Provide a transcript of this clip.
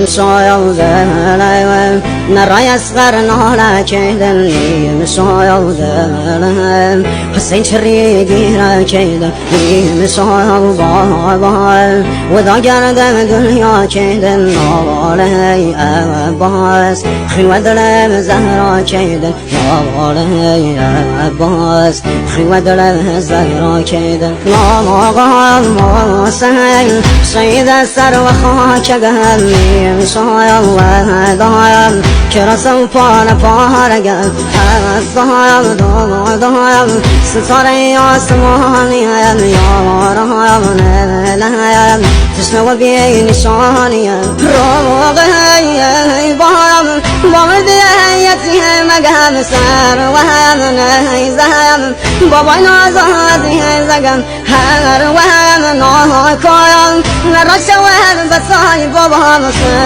مسايا ذلك نرى يصغر نهلا كيدا مسايا ذلك حسين شريقي را كيدا مسايا بابا وذا قرد دنيا كيدا نالي أباس خين ودلم زهرا كيدا نالي أباس خين ودلم زهرا كيدا نالي سهل سيد السر وخاك قلبي مسايا الله ضايم كرسم فانا فارقم ضايم ضايم ستاري آسماني يا رايم نلايم تسمع بي نشاني روغي بايم بامدي يتي مقام سر وهم نيزم بابا نازادي زقم هر وهم ناكايم نرشوه بساي بابا مسلم